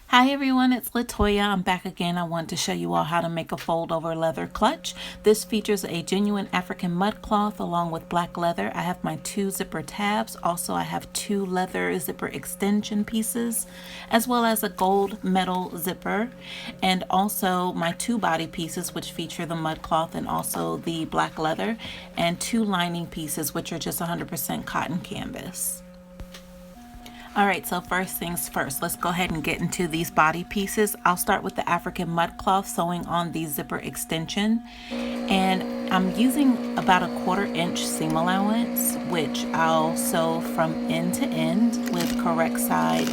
Hi everyone, it's Latoya. I'm back again. I want to show you all how to make a fold-over leather clutch. This features a genuine African mud cloth along with black leather. I have my 2 zipper tabs. Also, I have 2 leather zipper extension pieces, as well as a gold metal zipper, and also my 2 body pieces, which feature the mud cloth and also the black leather, and 2 lining pieces, which are just 100% cotton canvas. Alright, so first things first, let's go ahead and get into these body pieces. I'll start with the African mud cloth, sewing on the zipper extension. And I'm using about a 1/4 inch seam allowance, which I'll sew from end to end with correct side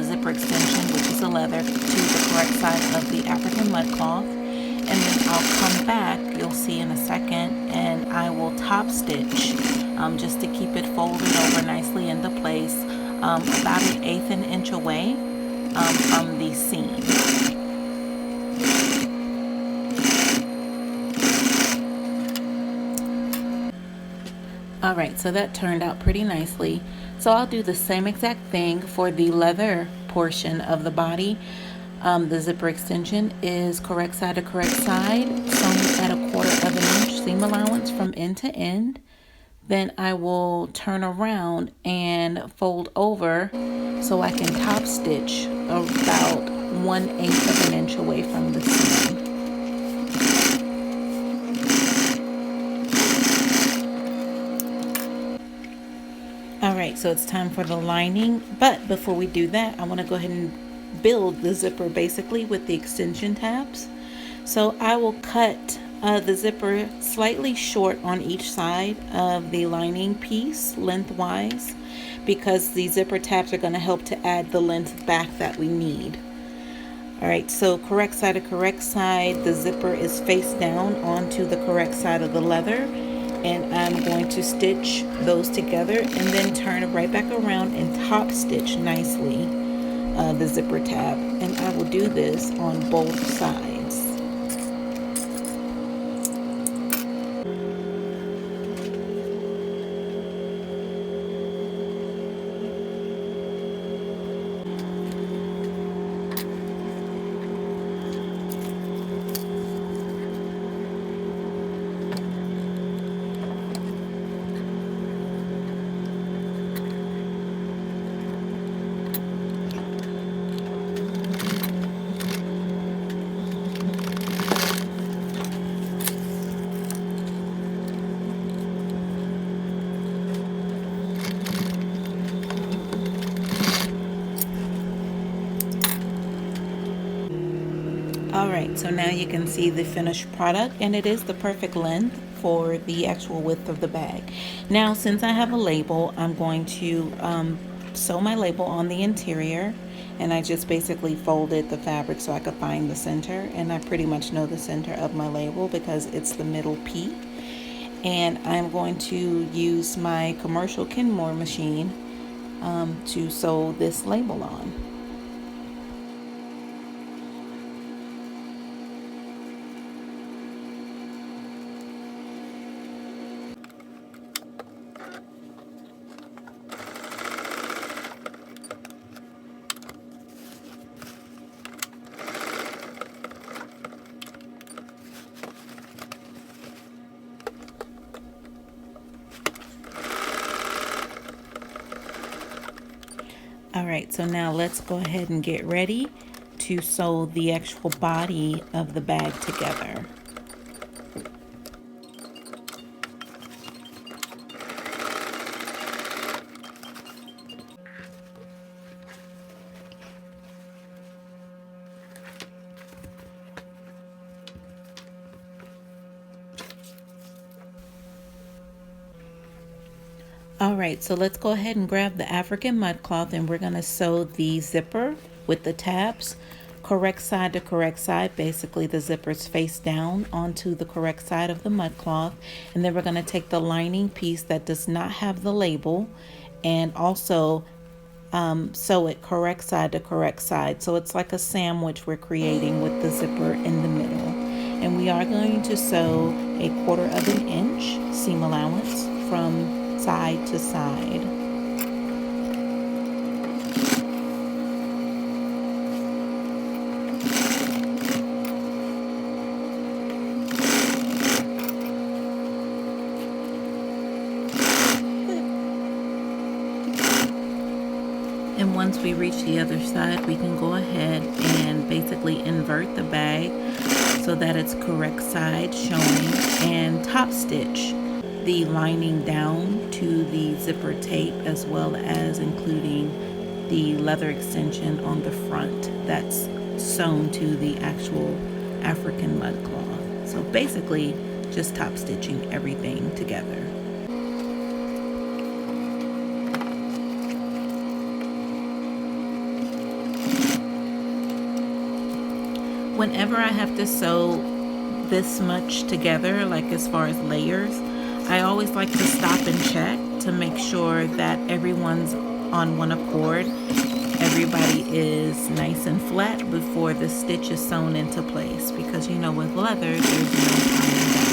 zipper extension, which is the leather, to the correct side of the African mud cloth. And then I'll come back, you'll see in a second, and I will top stitch just to keep it folded over nicely into place. About 1/8 inch away from the seam. Alright, so that turned out pretty nicely. So I'll do the same exact thing for the leather portion of the body. The zipper extension is correct side to correct side, sewn at a 1/4 inch seam allowance from end to end. Then I will turn around and fold over so I can top stitch about 1/8 inch away from the seam. Alright, so it's time for the lining, but before we do that, I want to go ahead and build the zipper basically with the extension tabs. So I will cut the zipper slightly short on each side of the lining piece lengthwise, because the zipper tabs are going to help to add the length back that we need. Alright, so correct side to correct side, the zipper is face down onto the correct side of the leather, and I'm going to stitch those together and then turn it right back around and top stitch nicely the zipper tab, and I will do this on both sides. Alright, so now you can see the finished product, and it is the perfect length for the actual width of the bag. Now, since I have a label, I'm going to sew my label on the interior, and I just basically folded the fabric so I could find the center, and I pretty much know the center of my label because it's the middle P. And I'm going to use my commercial Kenmore machine to sew this label on. Alright, so now let's go ahead and get ready to sew the actual body of the bag together. Alright, so let's go ahead and grab the African mud cloth, and we're going to sew the zipper with the tabs correct side to correct side. Basically, the zipper's face down onto the correct side of the mud cloth, and then we're going to take the lining piece that does not have the label and also sew it correct side to correct side. So it's like a sandwich we're creating with the zipper in the middle. And we are going to sew a 1/4 inch seam allowance from side to side. once we reach the other side, we can go ahead and basically invert the bag so that it's correct side showing, and top stitch the lining down to the zipper tape, as well as including the leather extension on the front that's sewn to the actual African mudcloth. So basically just top stitching everything together. Whenever I have to sew this much together, like as far as layers, I always like to stop and check to make sure that everyone's on one accord. Everybody is nice and flat before the stitch is sewn into place, because you know with leather there's no tying back.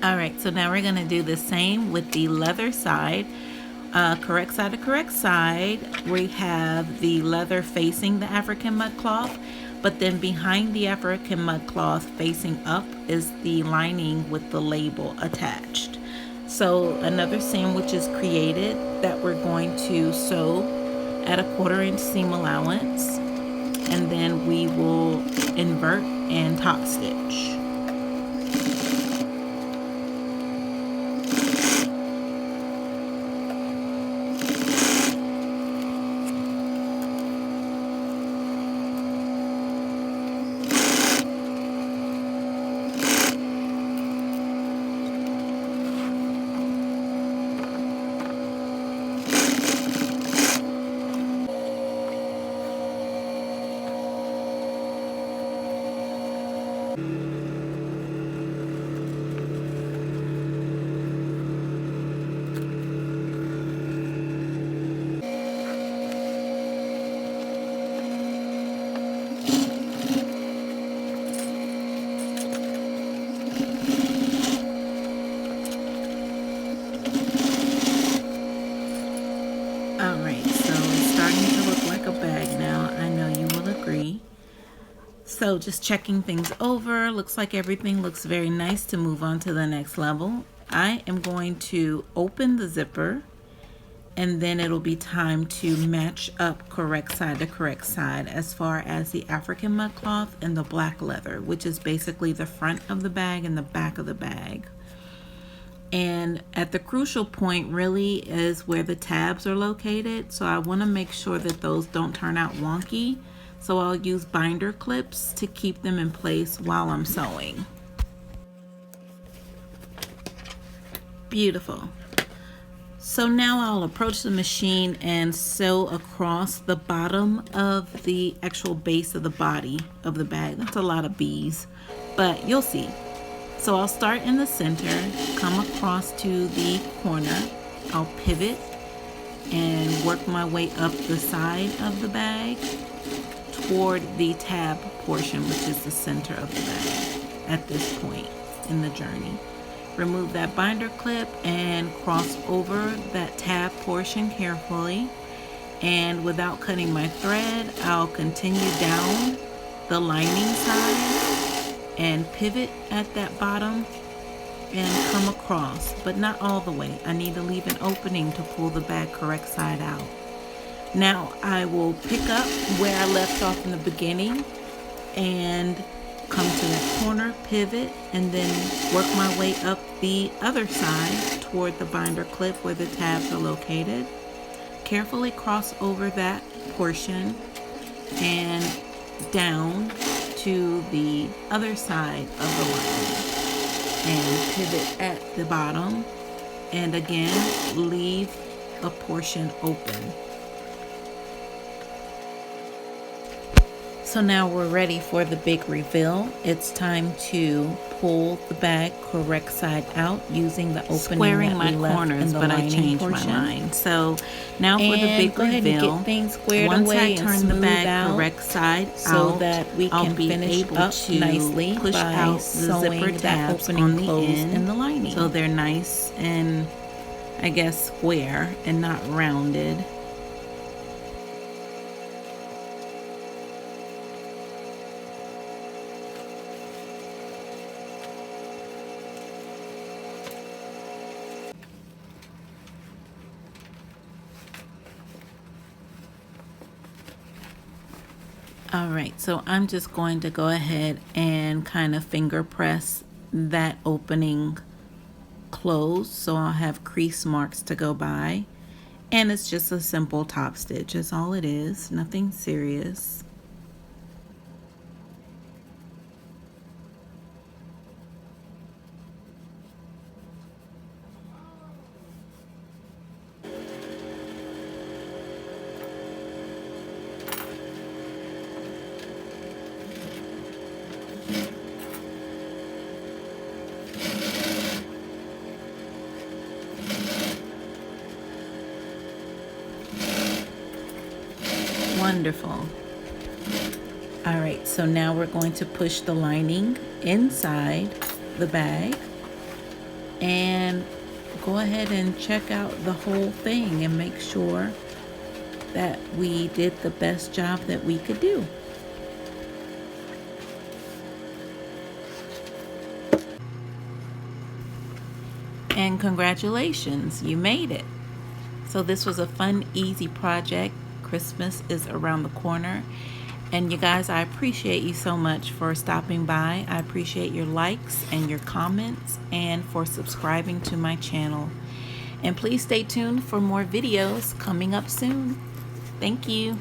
Alright, so now we're going to do the same with the leather side. Correct side to correct side, we have the leather facing the African mudcloth, but then behind the African mudcloth facing up is the lining with the label attached. So another sandwich is created that we're going to sew at a 1/4 inch seam allowance, and then we will invert and top stitch. Alright, so it's starting to look like a bag now. I know you will agree. So just checking things over. Looks like everything looks very nice to move on to the next level. I am going to open the zipper, and then it'll be time to match up correct side to correct side as far as the African mudcloth and the black leather, which is basically the front of the bag and the back of the bag. And at the crucial point really is where the tabs are located, so I want to make sure that those don't turn out wonky, so I'll use binder clips to keep them in place while I'm sewing. Beautiful. So now I'll approach the machine and sew across the bottom of the actual base of the body of the bag. That's a lot of bees, but you'll see. So I'll start in the center, come across to the corner, I'll pivot and work my way up the side of the bag toward the tab portion, which is the center of the bag at this point in the journey. Remove that binder clip and cross over that tab portion carefully, and without cutting my thread, I'll continue down the lining side and pivot at that bottom and come across, but not all the way. I need to leave an opening to pull the bag correct side out. Now I will pick up where I left off in the beginning and come to that corner, pivot, and then work my way up the other side toward the binder clip where the tabs are located. Carefully cross over that portion and down to the other side of the line and pivot at the bottom, and again leave a portion open. So now we're ready for the big reveal. It's time to pull the bag correct side out using the opening Squaring that my we left corners, in the but I lining changed portion. my mind. So now for the And big go ahead and reveal. get things squared Once away I and turn the smooth bag out correct side so out, that we I'll can be finish able up to nicely push by out the sewing zipper that tabs opening on the closed end, in the lining. so they're nice and I guess square and not rounded. All right, so I'm just going to go ahead and kind of finger press that opening closed, so I'll have crease marks to go by. And it's just a simple top stitch is all it is, nothing serious. Wonderful. All right, so now we're going to push the lining inside the bag and go ahead and check out the whole thing and make sure that we did the best job that we could do. And congratulations, you made it. So this was a fun, easy project. Christmas is around the corner. And you guys, I appreciate you so much for stopping by. I appreciate your likes and your comments and for subscribing to my channel. And please stay tuned for more videos coming up soon. Thank you.